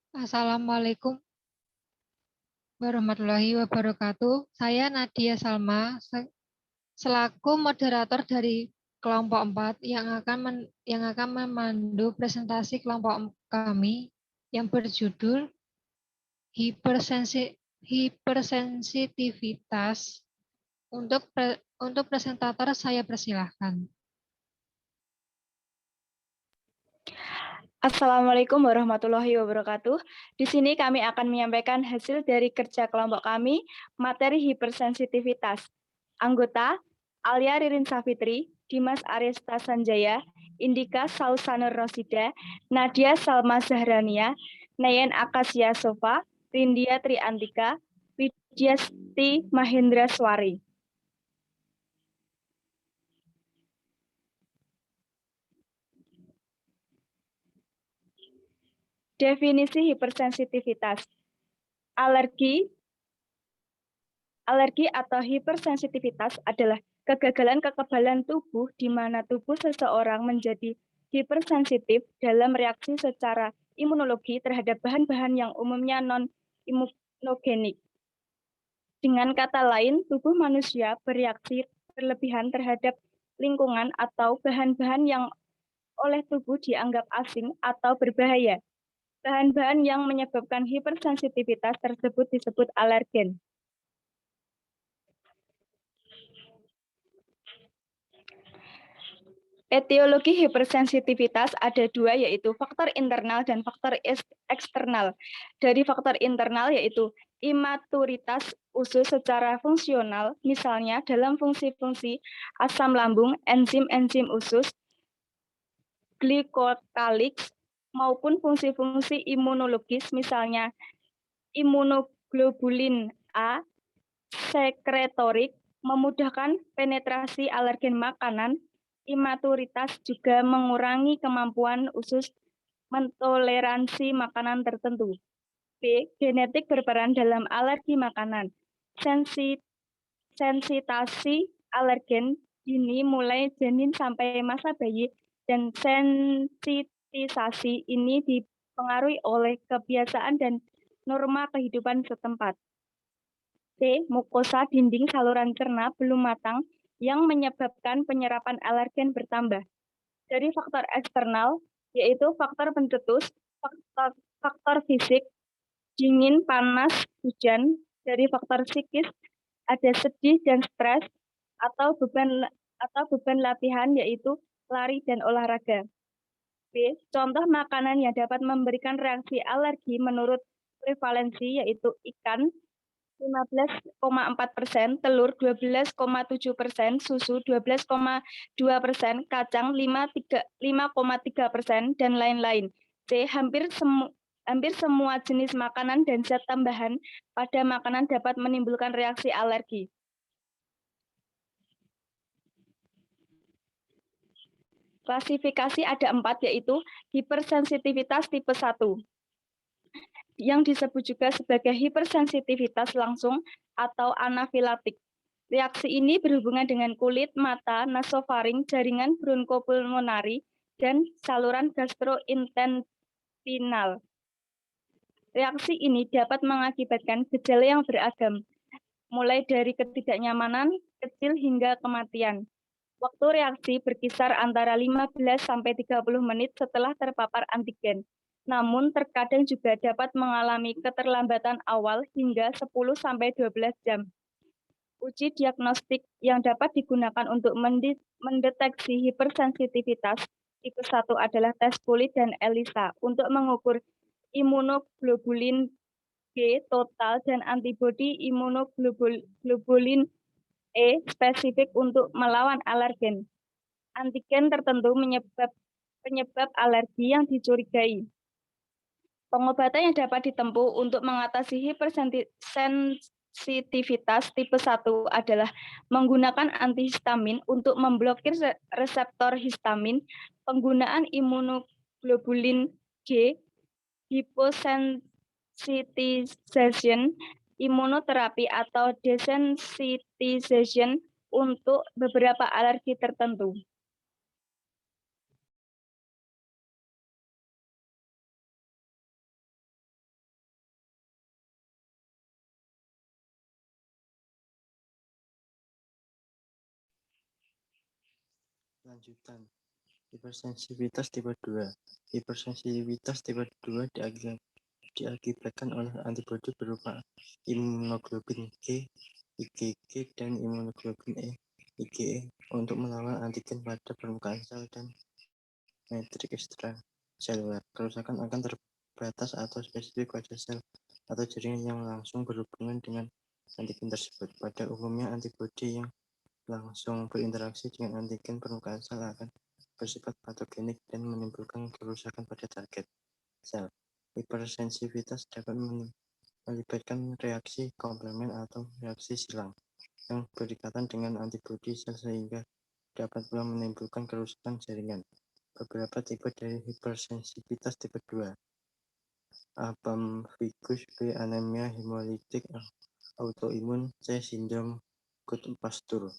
Assalamualaikum warahmatullahi wabarakatuh. Saya Nadia Salma, selaku moderator dari kelompok 4 yang akan memandu presentasi kelompok kami yang berjudul hipersensitivitas. Untuk presentator saya persilahkan. Assalamualaikum warahmatullahi wabarakatuh. Di sini kami akan menyampaikan hasil dari kerja kelompok kami, materi hipersensitivitas. Anggota, Alia Ririn Safitri, Dimas Arista Sanjaya, Indika Sausanur Rosida, Nadia Salma Zahrania, Nayen Akasia Sofa, Rindia Triantika, Widyasti Mahendra Swari. Definisi hipersensitivitas. Alergi atau hipersensitivitas adalah kegagalan kekebalan tubuh di mana tubuh seseorang menjadi hipersensitif dalam reaksi secara imunologi terhadap bahan-bahan yang umumnya non-imunogenik. Dengan kata lain, tubuh manusia bereaksi berlebihan terhadap lingkungan atau bahan-bahan yang oleh tubuh dianggap asing atau berbahaya. Bahan-bahan yang menyebabkan hipersensitivitas tersebut disebut alergen. Etiologi hipersensitivitas ada dua, yaitu faktor internal dan faktor eksternal. Dari faktor internal yaitu imaturitas usus secara fungsional, misalnya dalam fungsi-fungsi asam lambung, enzim-enzim usus, glikokaliks, maupun fungsi-fungsi imunologis, misalnya imunoglobulin A, sekretorik, memudahkan penetrasi alergen makanan. Imaturitas juga mengurangi kemampuan usus mentoleransi makanan tertentu. B. Genetik berperan dalam alergi makanan. Sensitasi alergen dini mulai janin sampai masa bayi, dan sensitisasi ini dipengaruhi oleh kebiasaan dan norma kehidupan setempat. C. Mukosa dinding saluran cerna belum matang yang menyebabkan penyerapan alergen bertambah. Dari faktor eksternal, yaitu faktor pencetus, faktor fisik, dingin, panas, hujan. Dari faktor psikis, ada sedih dan stres, atau beban latihan, yaitu lari dan olahraga. B. Contoh makanan yang dapat memberikan reaksi alergi menurut prevalensi, yaitu ikan 15,4%, telur 12,7%, susu 12,2%, kacang 5,3%, dan lain-lain. C. Hampir semua jenis makanan dan zat tambahan pada makanan dapat menimbulkan reaksi alergi. Klasifikasi ada 4, yaitu hipersensitivitas tipe 1. Yang disebut juga sebagai hipersensitivitas langsung atau anafilaktik. Reaksi ini berhubungan dengan kulit, mata, nasofaring, jaringan bronkopulmonari, dan saluran gastrointestinal. Reaksi ini dapat mengakibatkan gejala yang beragam, mulai dari ketidaknyamanan kecil hingga kematian. Waktu reaksi berkisar antara 15-30 menit setelah terpapar antigen. Namun terkadang juga dapat mengalami keterlambatan awal hingga 10-12 jam. Uji diagnostik yang dapat digunakan untuk mendeteksi hipersensitivitas tipe 1 adalah tes kulit dan ELISA untuk mengukur imunoglobulin G total dan antibodi imunoglobulin E spesifik untuk melawan alergen. Antigen tertentu penyebab alergi yang dicurigai. Pengobatan yang dapat ditempuh untuk mengatasi hipersensitivitas tipe 1 adalah menggunakan antihistamin untuk memblokir reseptor histamin, penggunaan imunoglobulin G, hyposensitization, imunoterapi atau desensitization untuk beberapa alergi tertentu. Lanjutan. Hipersensitivitas tipe 2. Hipersensitivitas tipe 2 diakibatkan oleh antibodi berupa imunoglobulin G, IgG, dan imunoglobulin E, IgE, untuk melawan antigen pada permukaan sel dan matriks ekstraseluler. Kerusakan akan terbatas atau spesifik pada sel atau jaringan yang langsung berhubungan dengan antigen tersebut. Pada umumnya, antibodi yang langsung berinteraksi dengan antigen permukaan sel akan bersifat patogenik dan menimbulkan kerusakan pada target sel. Hipersensitivitas dapat melibatkan reaksi komplement atau reaksi silang yang berikatan dengan antibodi sel sehingga dapat pula menimbulkan kerusakan jaringan. Beberapa tipe dari hipersensitivitas tipe 2. A. Pemphigus, B. Anemia hemolitik autoimun, C. Sindrom Goodpasture.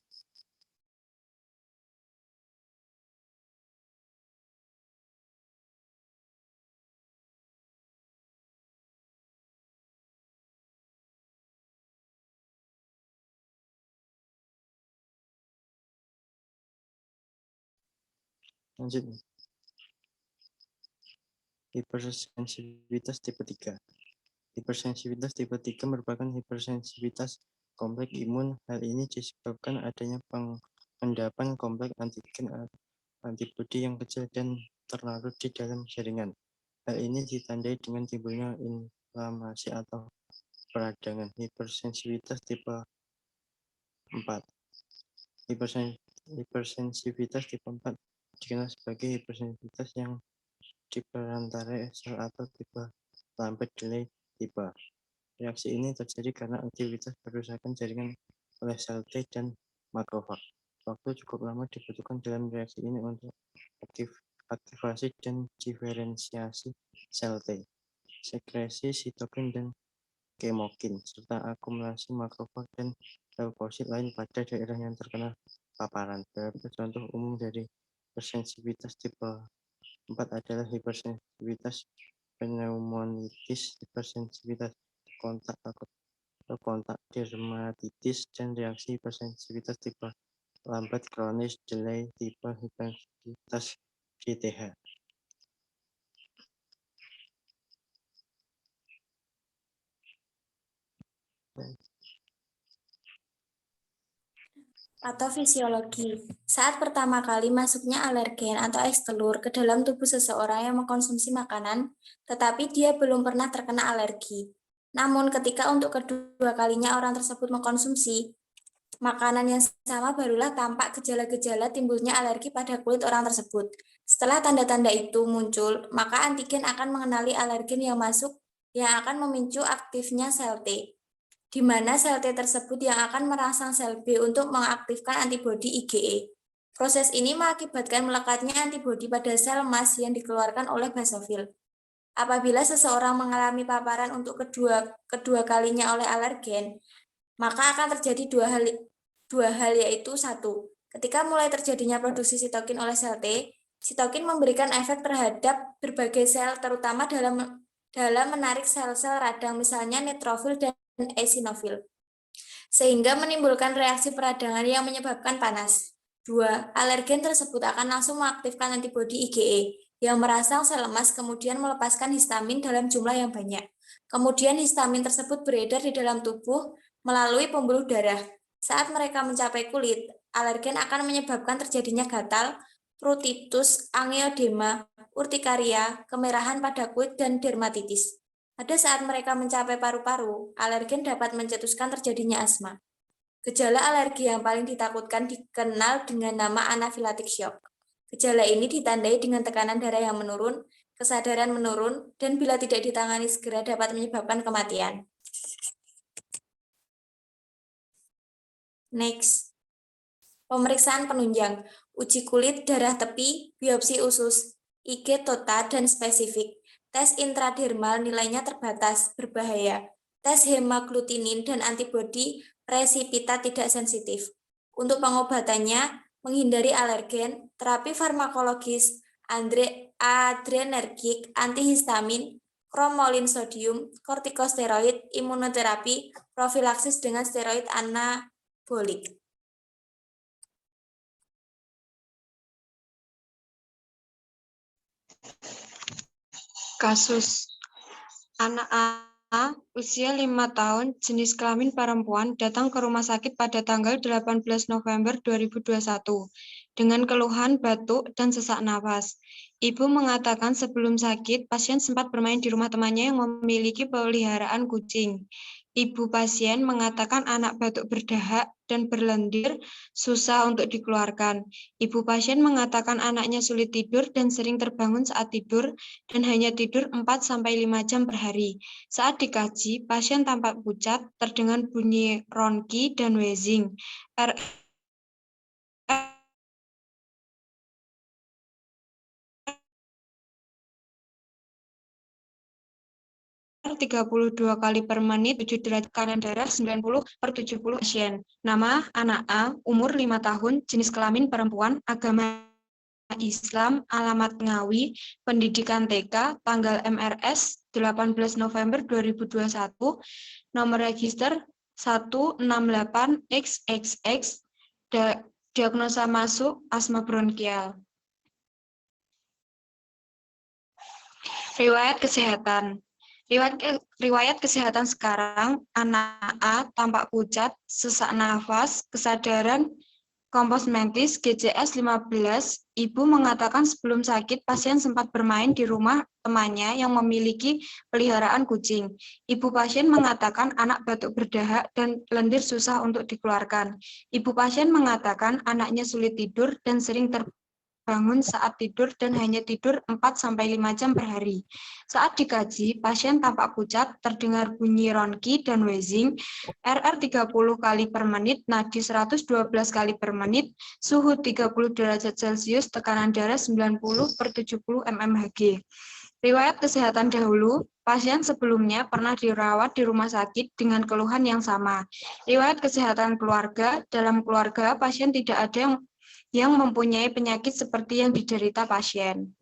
Lanjut. Hipersensitivitas tipe 3. Hipersensitivitas tipe 3 merupakan hipersensitivitas kompleks imun. Hal ini disebabkan adanya pengendapan kompleks antigen antibodi yang kecil dan terlarut di dalam jaringan. Hal ini ditandai dengan timbulnya inflamasi atau peradangan. Hipersensitivitas tipe 4. Hipersensitivitas tipe 4 dikenal sebagai hipersensitivitas yang diperantarai sel atau tipe lambat delay tipe. Reaksi ini terjadi karena aktivitas perusakan jaringan oleh sel T dan makrofag. Waktu cukup lama dibutuhkan dalam reaksi ini untuk aktivasi dan diferensiasi sel T, sekresi sitokin dan kemokin, serta akumulasi makrofag dan leukosit lain pada daerah yang terkena paparan. Beberapa contoh umum dari hipersensitivitas tipe 4 adalah hipersensitivitas pneumonitis, hipersensitivitas kontak akut atau kontak dermatitis, dan reaksi hipersensitivitas tipe lambat kronis delay tipe hipersensitivitas GTH. Patofisiologi. Saat pertama kali masuknya alergen atau eks-telur ke dalam tubuh seseorang yang mengkonsumsi makanan, tetapi dia belum pernah terkena alergi. Namun ketika untuk kedua kalinya orang tersebut mengkonsumsi makanan yang sama, barulah tampak gejala-gejala timbulnya alergi pada kulit orang tersebut. Setelah tanda-tanda itu muncul, maka antigen akan mengenali alergen yang masuk yang akan memicu aktifnya sel T, di mana sel T tersebut yang akan merangsang sel B untuk mengaktifkan antibodi IgE. Proses ini mengakibatkan melekatnya antibodi pada sel emas yang dikeluarkan oleh basofil. Apabila seseorang mengalami paparan untuk kedua kalinya oleh alergen, maka akan terjadi dua hal yaitu: satu, ketika mulai terjadinya produksi sitokin oleh sel T, sitokin memberikan efek terhadap berbagai sel, terutama dalam menarik sel-sel radang, misalnya neutrofil dan eosinofil, sehingga menimbulkan reaksi peradangan yang menyebabkan panas. 2. Alergen tersebut akan langsung mengaktifkan antibodi IgE yang merangsang sel emas, kemudian melepaskan histamin dalam jumlah yang banyak. Kemudian histamin tersebut beredar di dalam tubuh melalui pembuluh darah. Saat mereka mencapai kulit, alergen akan menyebabkan terjadinya gatal, pruritus, angioedema, urtikaria, kemerahan pada kulit, dan dermatitis. Pada saat mereka mencapai paru-paru, alergen dapat mencetuskan terjadinya asma. Gejala alergi yang paling ditakutkan dikenal dengan nama anafilaktik shock. Gejala ini ditandai dengan tekanan darah yang menurun, kesadaran menurun, dan bila tidak ditangani segera dapat menyebabkan kematian. Next. Pemeriksaan penunjang, uji kulit, darah tepi, biopsi usus, IG total dan spesifik. Tes intradermal nilainya terbatas, berbahaya. Tes hemaglutinin dan antibodi resipita tidak sensitif. Untuk pengobatannya, menghindari alergen, terapi farmakologis, adrenergik, antihistamin, kromolin sodium, kortikosteroid, imunoterapi, profilaksis dengan steroid anabolik. Kasus anak A, usia 5 tahun, jenis kelamin perempuan, datang ke rumah sakit pada tanggal 18 November 2021 dengan keluhan batuk dan sesak nafas. Ibu mengatakan sebelum sakit, pasien sempat bermain di rumah temannya yang memiliki peliharaan kucing. Ibu pasien mengatakan anak batuk berdahak dan berlendir, susah untuk dikeluarkan. Ibu pasien mengatakan anaknya sulit tidur dan sering terbangun saat tidur dan hanya tidur 4-5 jam per hari. Saat dikaji, pasien tampak pucat, terdengar bunyi ronki dan wheezing. RR 32 kali per menit, 7 derajat, tekanan darah 90/70 pasien. Nama anak A, umur 5 tahun, jenis kelamin perempuan, agama Islam, alamat Ngawi, pendidikan TK, tanggal MRS 18 November 2021, nomor register 168XXX, diagnosa masuk asma bronkial. Riwayat kesehatan. Riwayat kesehatan sekarang, anak A tampak pucat, sesak nafas, kesadaran, kompos mentis, GCS 15. Ibu mengatakan sebelum sakit, pasien sempat bermain di rumah temannya yang memiliki peliharaan kucing. Ibu pasien mengatakan anak batuk berdahak dan lendir susah untuk dikeluarkan. Ibu pasien mengatakan anaknya sulit tidur dan sering terbangun saat tidur dan hanya tidur 4-5 jam per hari. Saat dikaji, pasien tampak pucat, terdengar bunyi ronki dan wheezing, RR 30 kali per menit, nadi 112 kali per menit, suhu 30 derajat Celcius, tekanan darah 90/70 mmHg. Riwayat kesehatan dahulu, pasien sebelumnya pernah dirawat di rumah sakit dengan keluhan yang sama. Riwayat kesehatan keluarga, dalam keluarga pasien tidak ada yang mempunyai penyakit seperti yang diderita pasien.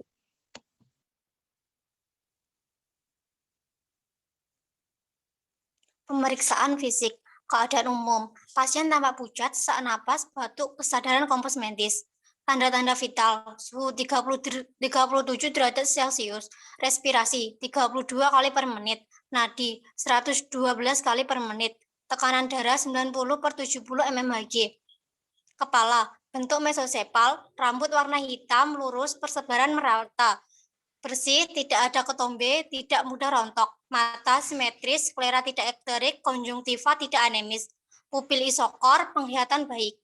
Pemeriksaan fisik, keadaan umum, pasien tampak pucat, sesak napas, batuk, kesadaran kompos mentis. Tanda-tanda vital, suhu 37 derajat Celcius, respirasi 32 kali per menit, nadi 112 kali per menit, tekanan darah 90/70 mmHg. Kepala, bentuk mesosepal, rambut warna hitam, lurus, persebaran merata, bersih, tidak ada ketombe, tidak mudah rontok, mata simetris, sklera tidak ekterik, konjungtiva tidak anemis, pupil isokor, penglihatan baik.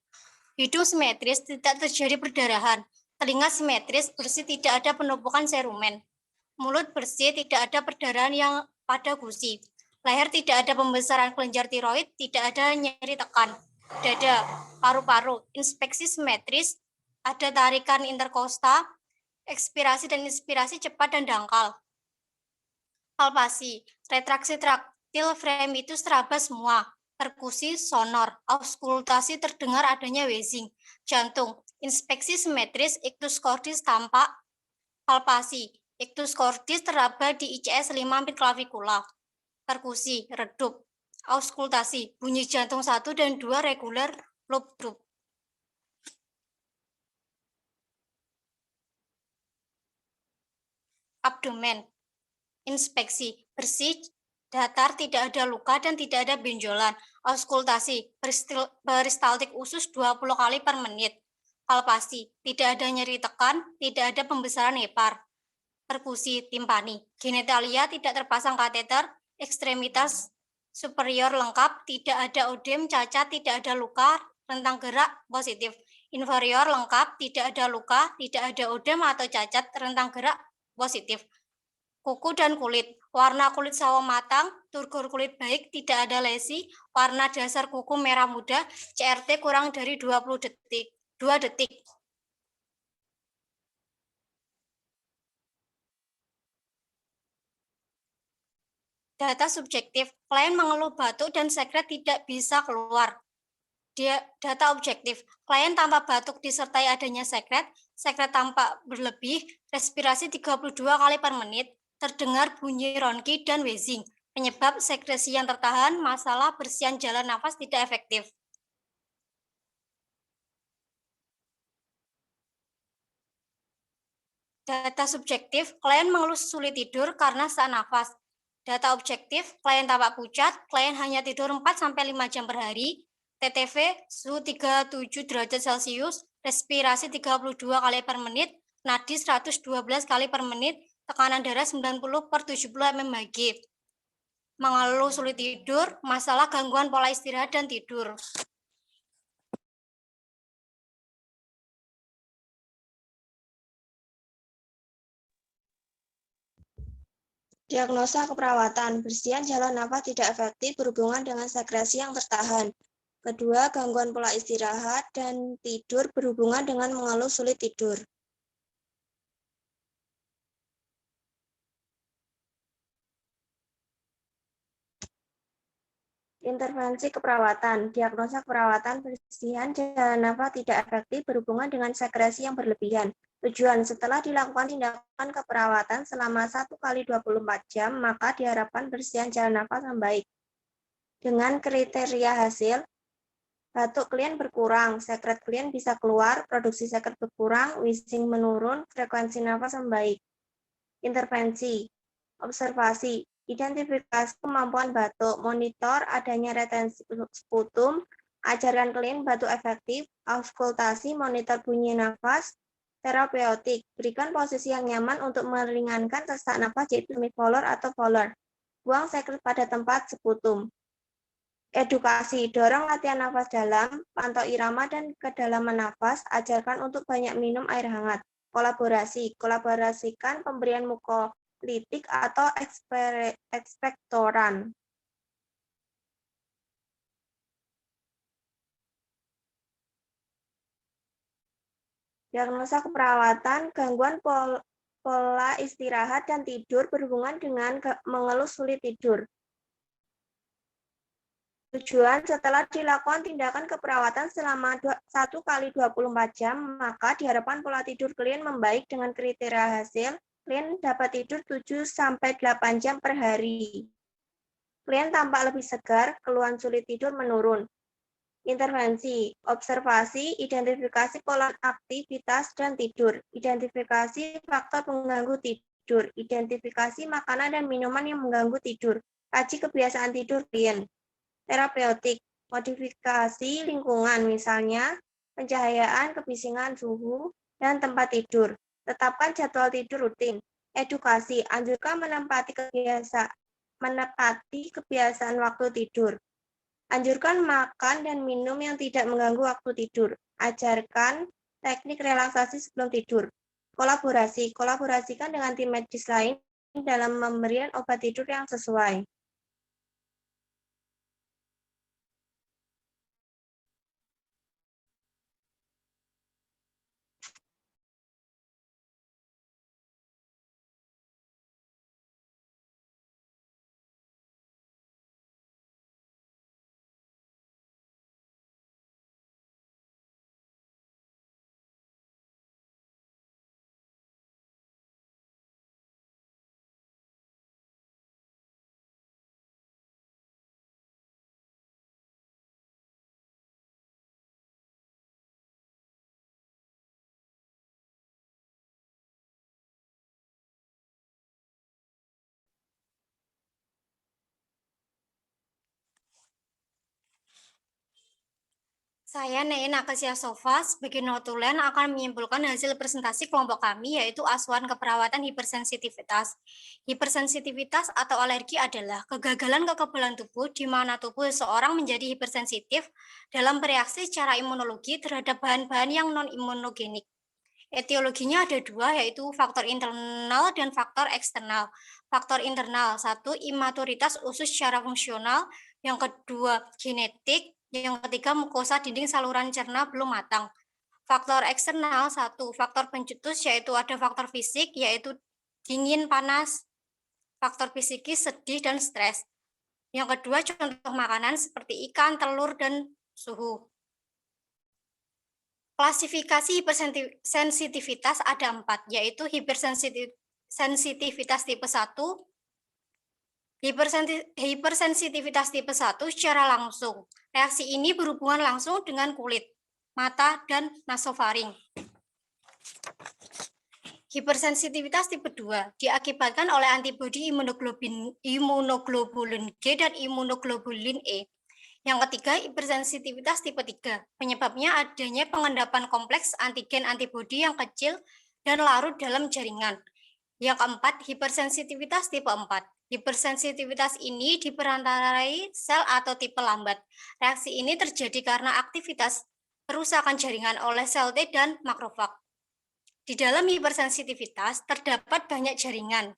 Hidung simetris, tidak terjadi perdarahan, telinga simetris, bersih, tidak ada penumpukan serumen, mulut bersih, tidak ada perdarahan yang pada gusi, leher tidak ada pembesaran kelenjar tiroid, tidak ada nyeri tekan, dada, paru-paru, inspeksi simetris, ada tarikan interkosta, ekspirasi dan inspirasi cepat dan dangkal. Palpasi, retraksi traktil frame itu seraba semua. Perkusi, sonor, auskultasi terdengar adanya wheezing. Jantung, inspeksi simetris, ictus cordis tampak. Palpasi, ictus cordis teraba di ICS 5 clavicula. Perkusi, redup. Auskultasi, bunyi jantung 1 dan 2 reguler loop group. Abdomen, inspeksi, bersih, datar, tidak ada luka dan tidak ada benjolan. Auskultasi, peristaltik usus 20 kali per menit. Palpasi, tidak ada nyeri tekan, tidak ada pembesaran hepar. Perkusi, timpani, genitalia tidak terpasang kateter, ekstremitas superior lengkap, tidak ada odem, cacat, tidak ada luka, rentang gerak positif. Inferior lengkap, tidak ada luka, tidak ada odem atau cacat, rentang gerak positif. Kuku dan kulit, warna kulit sawo matang, turgor kulit baik, tidak ada lesi, warna dasar kuku merah muda, CRT kurang dari 2 detik. Data subjektif, klien mengeluh batuk dan sekret tidak bisa keluar. Data objektif, klien tampak batuk disertai adanya sekret tampak berlebih, respirasi 32 kali per menit, terdengar bunyi ronki dan wheezing. Penyebab sekresi yang tertahan, masalah bersihan jalan nafas tidak efektif. Data subjektif, klien mengeluh sulit tidur karena sesak nafas. Data objektif, klien tampak pucat, klien hanya tidur 4-5 jam per hari, TTV suhu 37 derajat Celcius, respirasi 32 kali per menit, nadi 112 kali per menit, tekanan darah 90/70 mmHg. Mengeluh sulit tidur, masalah gangguan pola istirahat dan tidur. Diagnosa keperawatan, bersihan jalan nafas tidak efektif berhubungan dengan sekresi yang tertahan. Kedua, gangguan pola istirahat dan tidur berhubungan dengan mengeluh sulit tidur. Intervensi keperawatan, diagnosa keperawatan, bersihan jalan nafas tidak efektif berhubungan dengan sekresi yang berlebihan. Tujuan, setelah dilakukan tindakan keperawatan selama 1x24 jam, maka diharapkan bersihan jalan nafas membaik. Dengan kriteria hasil, batuk klien berkurang, sekret klien bisa keluar, produksi sekret berkurang, wheezing menurun, frekuensi nafas membaik. Intervensi, observasi, identifikasi kemampuan batuk, monitor adanya retensi sputum, ajarkan klien batuk efektif, auskultasi, monitor bunyi nafas, terapeutik, berikan posisi yang nyaman untuk meringankan sesak nafas yaitu semipolar atau polar, buang sekret pada tempat sputum. Edukasi, dorong latihan nafas dalam, pantau irama dan kedalaman nafas, ajarkan untuk banyak minum air hangat. Kolaborasi, kolaborasikan pemberian mukolitik atau ekspektoran. Diagnosa keperawatan, gangguan pola istirahat dan tidur berhubungan dengan mengeluh sulit tidur. Tujuan, setelah dilakukan tindakan keperawatan selama 1x24 jam, maka diharapkan pola tidur klien membaik dengan kriteria hasil, klien dapat tidur 7-8 jam per hari. Klien tampak lebih segar, keluhan sulit tidur menurun. Intervensi, observasi, identifikasi pola aktivitas dan tidur, identifikasi faktor pengganggu tidur, identifikasi makanan dan minuman yang mengganggu tidur, kaji kebiasaan tidur klien. Terapeutik, modifikasi lingkungan, misalnya pencahayaan, kebisingan, suhu, dan tempat tidur. Tetapkan jadwal tidur rutin. Edukasi, anjurkan menepati kebiasaan waktu tidur. Anjurkan makan dan minum yang tidak mengganggu waktu tidur. Ajarkan teknik relaksasi sebelum tidur. Kolaborasi, kolaborasikan dengan tim medis lain dalam pemberian obat tidur yang sesuai. Saya Neina Akasia Sofa sebagai notulen akan menyimpulkan hasil presentasi kelompok kami yaitu asuhan keperawatan hipersensitivitas. Hipersensitivitas atau alergi adalah kegagalan kekebalan tubuh di mana tubuh seseorang menjadi hipersensitif dalam bereaksi secara imunologi terhadap bahan-bahan yang non-imunogenik. Etiologinya ada dua, yaitu faktor internal dan faktor eksternal. Faktor internal, satu, imaturitas usus secara fungsional, yang kedua, genetik, yang ketiga, mukosa dinding saluran cerna belum matang. Faktor eksternal, satu, faktor pencetus, yaitu ada faktor fisik, yaitu dingin, panas, faktor psikis, sedih, dan stres. Yang kedua, contoh makanan seperti ikan, telur, dan suhu. Klasifikasi hipersensitivitas ada 4, yaitu hipersensitivitas tipe 1, hipersensitivitas tipe 1 secara langsung. Reaksi ini berhubungan langsung dengan kulit, mata, dan nasofaring. Hipersensitivitas tipe 2 diakibatkan oleh antibodi imunoglobulin G dan imunoglobulin E. Yang ketiga, hipersensitivitas tipe 3. Penyebabnya adanya pengendapan kompleks antigen antibodi yang kecil dan larut dalam jaringan. Yang keempat, hipersensitivitas tipe 4. Hipersensitivitas ini diperantarai sel atau tipe lambat. Reaksi ini terjadi karena aktivitas perusakan jaringan oleh sel T dan makrofag. Di dalam hipersensitivitas terdapat banyak jaringan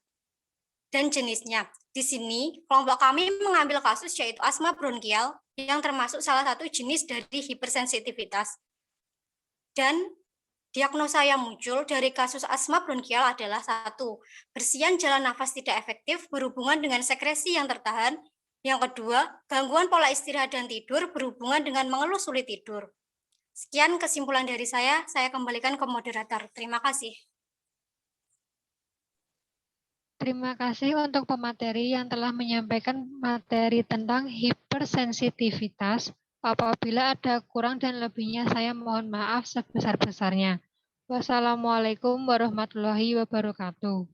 dan jenisnya. Di sini, kelompok kami mengambil kasus yaitu asma bronkial yang termasuk salah satu jenis dari hipersensitivitas. Dan diagnosa yang muncul dari kasus asma bronkial adalah 1. Bersihan jalan nafas tidak efektif berhubungan dengan sekresi yang tertahan. Yang kedua, gangguan pola istirahat dan tidur berhubungan dengan mengeluh sulit tidur. Sekian kesimpulan dari saya kembalikan ke moderator. Terima kasih. Terima kasih untuk pemateri yang telah menyampaikan materi tentang hipersensitivitas. Apabila ada kurang dan lebihnya, saya mohon maaf sebesar-besarnya. Wassalamualaikum warahmatullahi wabarakatuh.